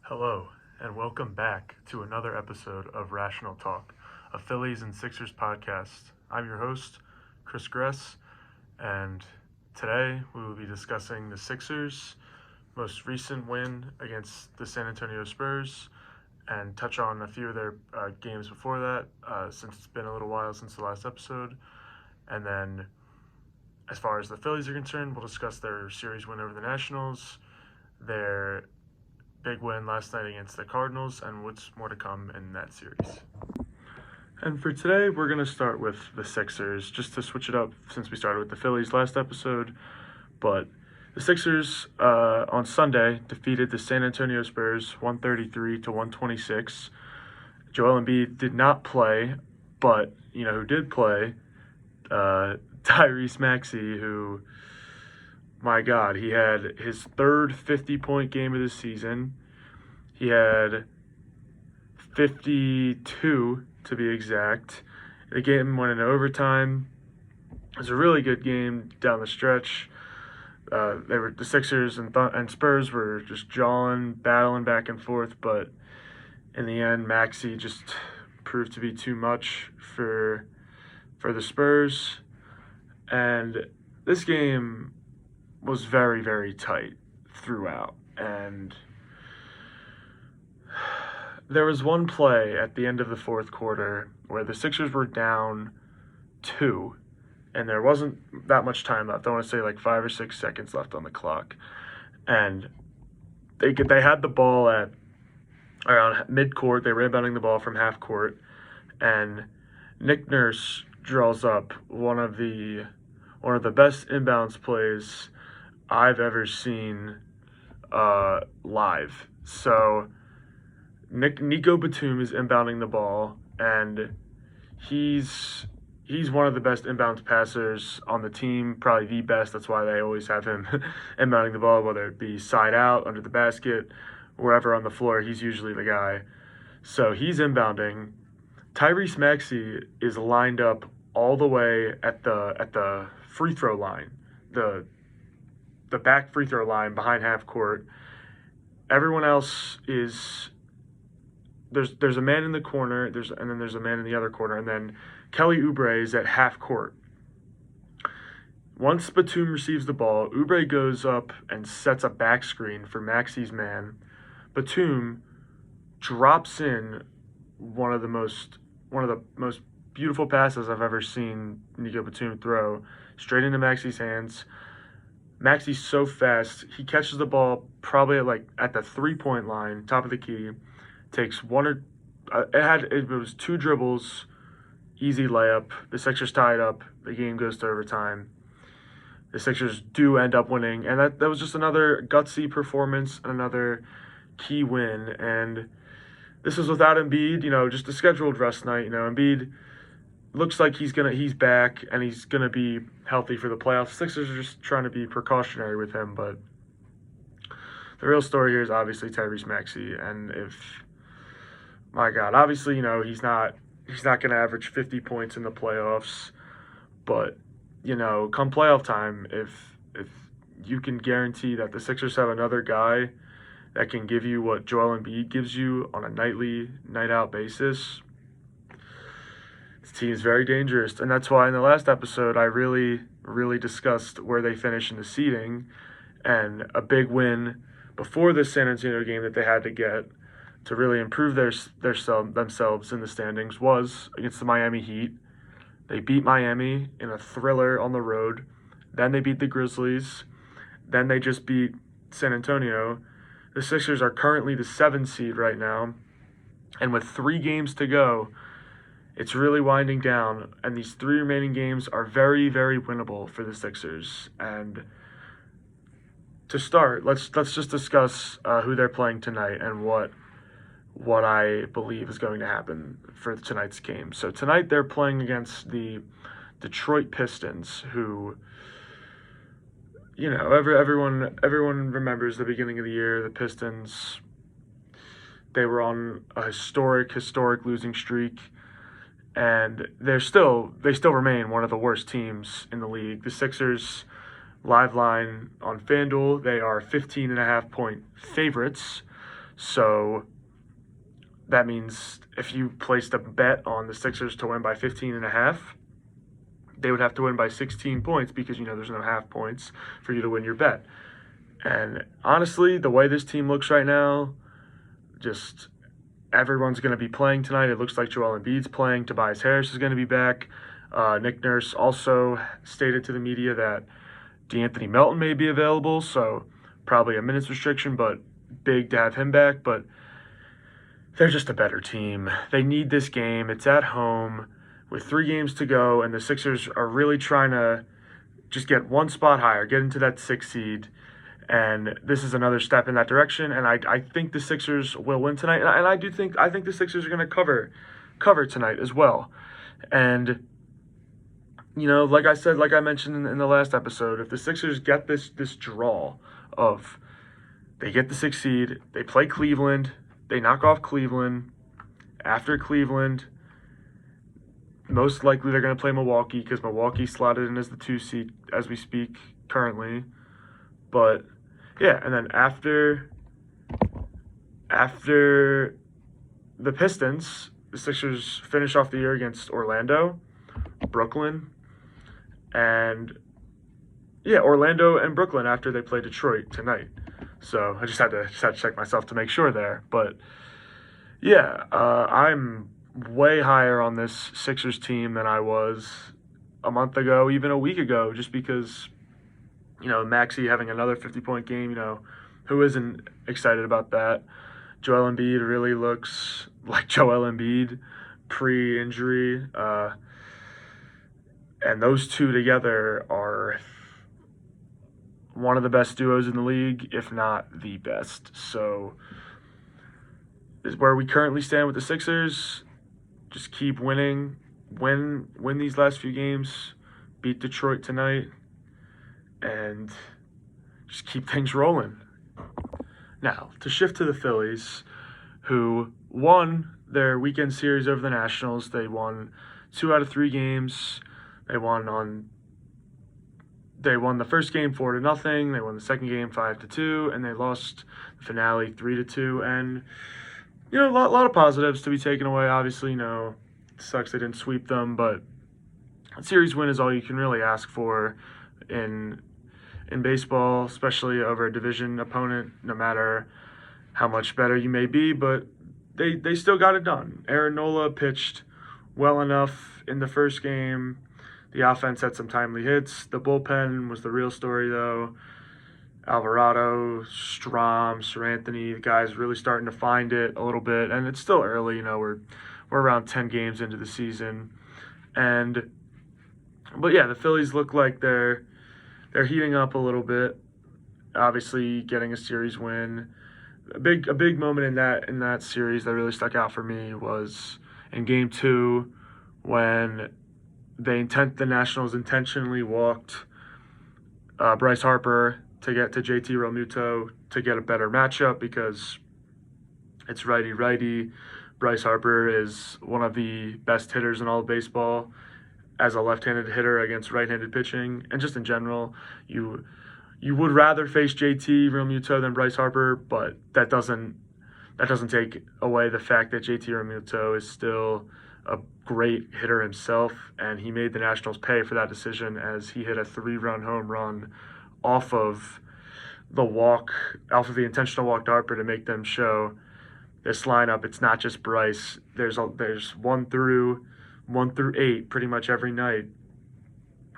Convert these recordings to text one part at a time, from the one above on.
Hello, and welcome back to another episode of Rational Talk, a Phillies and Sixers podcast. I'm your host, Chris Gress, and today we will be discussing the Sixers' most recent win against the San Antonio Spurs and touch on a few of their games before that, since it's been a little while since the last episode. And then, as far as the Phillies are concerned, we'll discuss their series win over the Nationals, their big win last night against the Cardinals, and what's more to come in that series. And for today, we're going to start with the Sixers, just to switch it up since we started with the Phillies last episode. But the Sixers on Sunday defeated the San Antonio Spurs 133 to 126. Joel Embiid did not play, but you know who did play? Tyrese Maxey, who, my God, he had his third 50-point game of the season. He had 52 to be exact. The game went into overtime. It was a really good game down the stretch. The Sixers and Spurs were just battling back and forth, but in the end, Maxey just proved to be too much for the Spurs. And this game was very, very tight throughout. And there was one play at the end of the fourth quarter where the Sixers were down 2, and there wasn't that much time left. I want to say like 5 or 6 seconds left on the clock. And they had the ball at around midcourt. They were inbounding the ball from half court, and Nick Nurse draws up one of the best inbounds plays I've ever seen live. So Nico Batum is inbounding the ball, and he's one of the best inbounds passers on the team, probably the best. That's why they always have him inbounding the ball, whether it be side out, under the basket, wherever on the floor. He's usually the guy. So he's inbounding. Tyrese Maxey is lined up all the way at the free throw line, the back free throw line behind half court. Everyone else is there's a man in the corner, and then there's a man in the other corner, and then Kelly Oubre is at half court. Once Batum receives the ball, Oubre goes up and sets a back screen for Maxey's man. Batum drops in one of the most beautiful passes I've ever seen Nico Batum throw, straight into Maxey's hands. Maxey's so fast, he catches the ball probably at the 3-point line, top of the key, takes it was 2 dribbles, easy layup. The Sixers tie it up. The game goes to overtime. The Sixers do end up winning, and that was just another gutsy performance and another key win. And this was without Embiid, just a scheduled rest night. Embiid looks like he's back and he's gonna be healthy for the playoffs. Sixers are just trying to be precautionary with him, but the real story here is obviously Tyrese Maxey. And my God, obviously, he's not gonna average 50 points in the playoffs, but come playoff time, if you can guarantee that the Sixers have another guy that can give you what Joel Embiid gives you on a nightly, night-out basis, this team is very dangerous. And that's why in the last episode I really, really discussed where they finish in the seeding, and a big win before the San Antonio game that they had to get to really improve themselves in the standings was against the Miami Heat. They beat Miami in a thriller on the road. Then they beat the Grizzlies. Then they just beat San Antonio. The Sixers are currently the 7th seed right now. And with 3 games to go, it's really winding down. And these 3 remaining games are very, very winnable for the Sixers. And to start, let's just discuss who they're playing tonight and what I believe is going to happen for tonight's game. So tonight they're playing against the Detroit Pistons, who, everyone remembers the beginning of the year. The Pistons, they were on a historic losing streak, and they still remain one of the worst teams in the league. The Sixers live line on FanDuel, they are 15.5-point favorites So that means if you placed a bet on the Sixers to win by 15.5, they would have to win by 16 points because, there's no half points for you to win your bet. And honestly, the way this team looks right now, just everyone's going to be playing tonight. It looks like Joel Embiid's playing. Tobias Harris is going to be back. Nick Nurse also stated to the media that DeAnthony Melton may be available, so probably a minutes restriction, but big to have him back. But they're just a better team. They need this game. It's at home with 3 games to go, and the Sixers are really trying to just get one spot higher, get into that 6th seed. And this is another step in that direction. And I think the Sixers will win tonight. And I think the Sixers are going to cover tonight as well. And like I mentioned in the last episode, if the Sixers get this draw of they get the 6th seed, they play Cleveland, they knock off Cleveland. After Cleveland, most likely they're going to play Milwaukee because Milwaukee slotted in as the 2 seed as we speak currently. But yeah, and then after the Pistons, the Sixers finish off the year against Orlando, Brooklyn, and Orlando and Brooklyn after they play Detroit tonight. So I just had to check myself to make sure there. But yeah, I'm way higher on this Sixers team than I was a month ago, even a week ago, just because Maxey having another 50-point game, who isn't excited about that? Joel Embiid really looks like Joel Embiid pre-injury. And those two together are one of the best duos in the league, if not the best. So this is where we currently stand with the Sixers. Just keep winning. Win these last few games. Beat Detroit tonight. And just keep things rolling. Now, to shift to the Phillies, who won their weekend series over the Nationals. They won 2 out of 3 games. They won the first game 4-0. They won the second game 5-2, and they lost the finale 3-2. And a lot of positives to be taken away. Obviously, it sucks they didn't sweep them, but a series win is all you can really ask for in baseball, especially over a division opponent, no matter how much better you may be. But they still got it done. Aaron Nola pitched well enough in the first game. The offense had some timely hits. The bullpen was the real story, though. Alvarado, Strahm, Seranthony, the guys really starting to find it a little bit. And it's still early, we're around 10 games into the season. But yeah, the Phillies look like they're heating up a little bit. Obviously, getting a series win. A big moment in that series that really stuck out for me was in Game 2 when the Nationals intentionally walked Bryce Harper to get to JT Realmuto to get a better matchup because it's righty-righty. Bryce Harper is one of the best hitters in all of baseball as a left-handed hitter against right-handed pitching. And just in general, you would rather face JT Realmuto than Bryce Harper, but that doesn't take away the fact that JT Realmuto is still a great hitter himself, and he made the Nationals pay for that decision as he hit a 3-run home run off of the intentional walk to Harper to make them show this lineup. It's not just Bryce. There's 1 through 8 pretty much every night.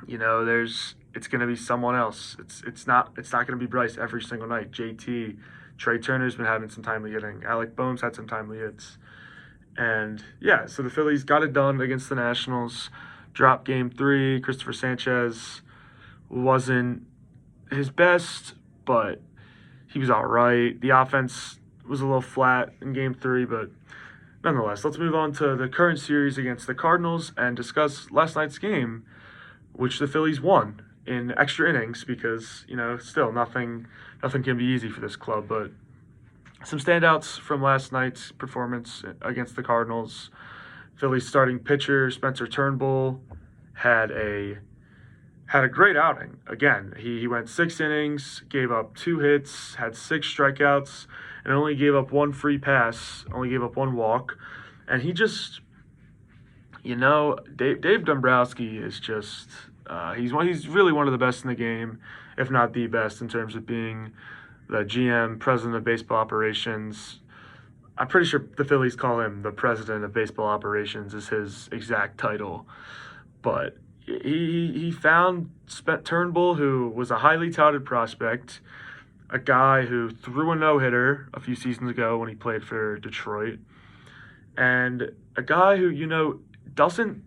It's going to be someone else. It's not going to be Bryce every single night. JT, Trey Turner's been having some timely hitting. Alec Boehm's had some timely hits. And yeah, so the Phillies got it done against the Nationals. Dropped Game 3. Christopher Sanchez wasn't his best, but he was all right. The offense was a little flat in Game 3, but nonetheless, let's move on to the current series against the Cardinals and discuss last night's game, which the Phillies won in extra innings because, still nothing can be easy for this club. But some standouts from last night's performance against the Cardinals. Phillies starting pitcher Spencer Turnbull had a great outing. Again, he went 6 innings, gave up 2 hits, had 6 strikeouts, and and only gave up one free pass, only gave up one walk, and he just, Dave Dombrowski is just he's really one of the best in the game, if not the best in terms of being the GM, president of baseball operations. I'm pretty sure the Phillies call him the president of baseball operations is his exact title. But he found Turnbull, who was a highly touted prospect, a guy who threw a no-hitter a few seasons ago when he played for Detroit, and a guy who doesn't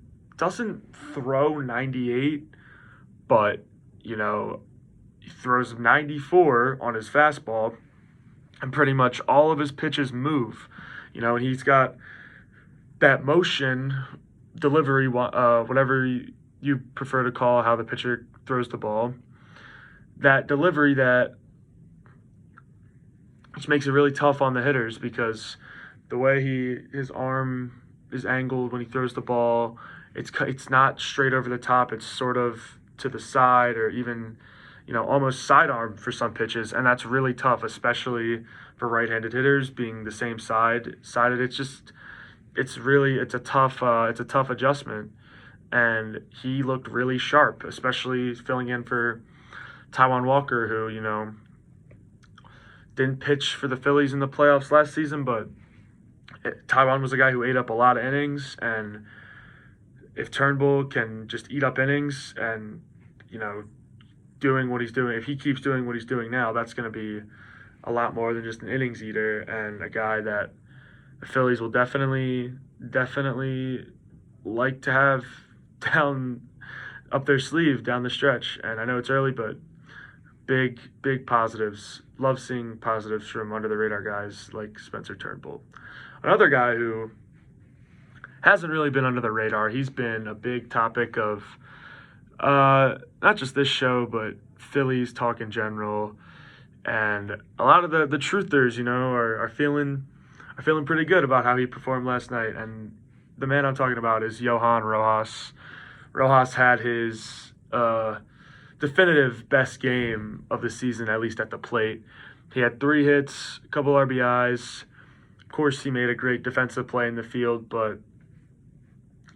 throw 98, but he throws 94 on his fastball, and pretty much all of his pitches move. And he's got that motion delivery, whatever you prefer to call how the pitcher throws the ball, that delivery that which makes it really tough on the hitters because the way his arm is angled when he throws the ball, it's not straight over the top. It's sort of to the side or even almost sidearm for some pitches, and that's really tough, especially for right-handed hitters being the same sided. It's a tough adjustment, and he looked really sharp, especially filling in for Taijuan Walker, who didn't pitch for the Phillies in the playoffs last season, but Taijuan was a guy who ate up a lot of innings, and if Turnbull can just eat up innings and doing what he's doing, if he keeps doing what he's doing now, that's going to be a lot more than just an innings eater and a guy that the Phillies will definitely like to have down up their sleeve down the stretch. And I know it's early, but big positives. Love seeing positives from under the radar guys like Spencer Turnbull. Another guy who hasn't really been under the radar. He's been a big topic of not just this show, but Phillies talk in general. And a lot of the truthers, are feeling pretty good about how he performed last night. And the man I'm talking about is Johan Rojas. Rojas had his definitive best game of the season, at least at the plate. He had 3 hits, a couple RBIs. Of course, he made a great defensive play in the field, but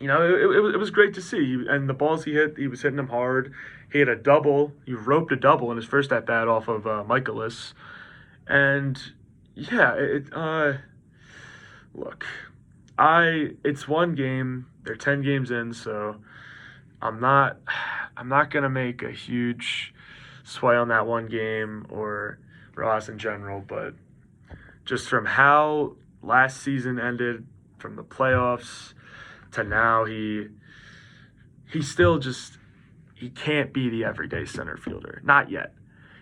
it was great to see. And the balls he hit, he was hitting them hard. He had a double. He roped a double in his first at-bat off of Michaelis. And, yeah, look, it's one game. They're 10 games in, so I'm not going to make a huge sway on that one game or Rojas in general, but just from how last season ended, from the playoffs to now, he still he can't be the everyday center fielder. Not yet.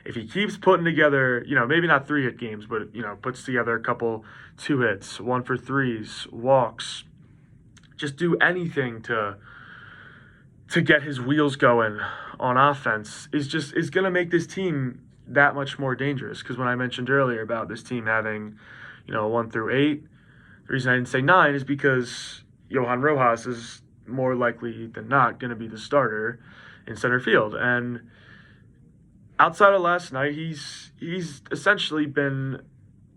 If he keeps putting together, maybe not 3-hit games, but, puts together a couple 2 hits, 1 for 3s, walks, just do anything to get his wheels going on offense is going to make this team that much more dangerous. Because when I mentioned earlier about this team having, 1 through 8, the reason I didn't say 9 is because Johan Rojas is more likely than not going to be the starter in center field. And outside of last night, he's essentially been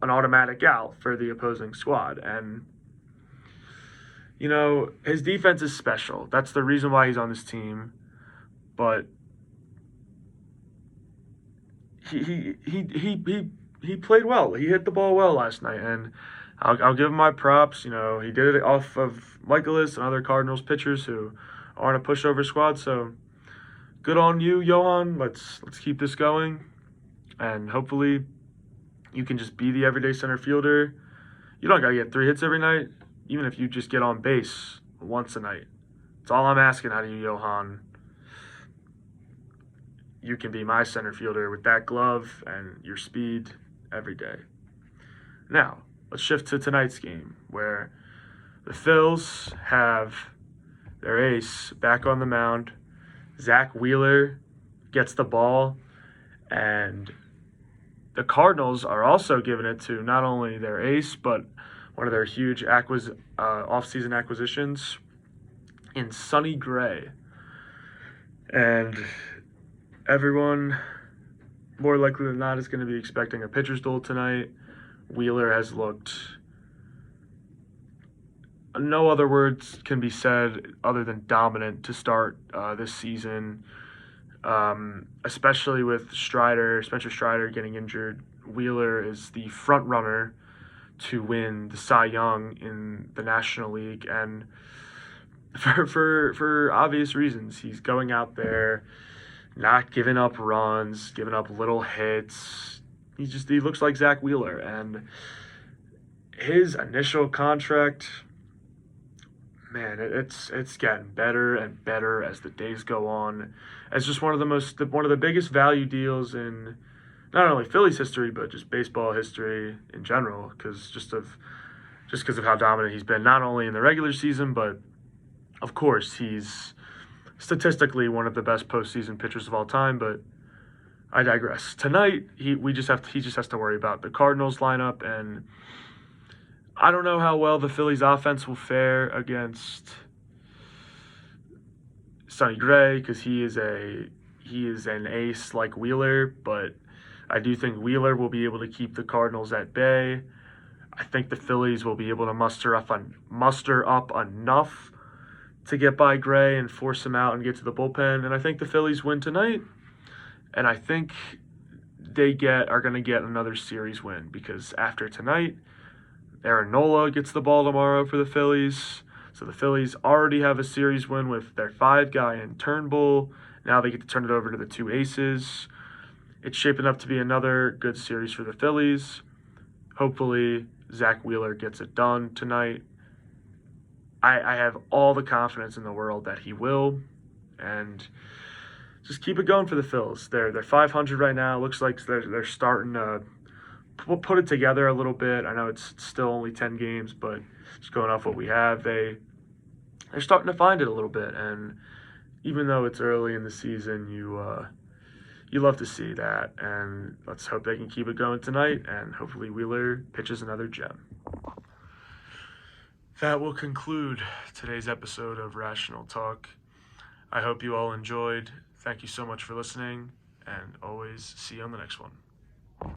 an automatic out for the opposing squad. And, his defense is special. That's the reason why he's on this team. But he played well. He hit the ball well last night, and I'll give him my props. He did it off of Michaelis and other Cardinals pitchers who aren't a pushover squad. So good on you, Johan. Let's keep this going, and hopefully you can just be the everyday center fielder. You don't gotta get 3 hits every night, even if you just get on base once a night. That's all I'm asking out of you, Johan. You can be my center fielder with that glove and your speed every day. Now, let's shift to tonight's game, where the Phils have their ace back on the mound. Zach Wheeler gets the ball, and the Cardinals are also giving it to not only their ace, but one of their huge off-season acquisitions in Sonny Gray. And everyone, more likely than not, is going to be expecting a pitcher's duel tonight. Wheeler has looked. No other words can be said other than dominant to start this season, especially with Spencer Strider getting injured. Wheeler is the front runner to win the Cy Young in the National League, and for obvious reasons, he's going out there, not giving up runs, giving up little hits. He looks like Zach Wheeler, and his initial contract, man, it's getting better and better as the days go on. It's just one of the biggest value deals in not only Phillies history but just baseball history in general, because of how dominant he's been, not only in the regular season, but of course he's statistically one of the best postseason pitchers of all time. But I digress. Tonight he just has to worry about the Cardinals lineup, and I don't know how well the Phillies offense will fare against Sonny Gray, because he is an ace like Wheeler, but I do think Wheeler will be able to keep the Cardinals at bay. I think the Phillies will be able to muster up enough to get by Gray and force him out and get to the bullpen, and I think the Phillies win tonight, and I think are going to get another series win, because after tonight, Aaron Nola gets the ball tomorrow for the Phillies. So the Phillies already have a series win with their 5-guy in Turnbull. Now they get to turn it over to the 2 aces. It's shaping up to be another good series for the Phillies. Hopefully, Zach Wheeler gets it done tonight. I have all the confidence in the world that he will. And just keep it going for the Phils. They're 500 right now. Looks like they're starting to put it together a little bit. I know it's still only 10 games, but just going off what we have, they're starting to find it a little bit. And even though it's early in the season, you love to see that. And let's hope they can keep it going tonight, and hopefully Wheeler pitches another gem. That will conclude today's episode of Rational Talk. I hope you all enjoyed. Thank you so much for listening, and always see you on the next one.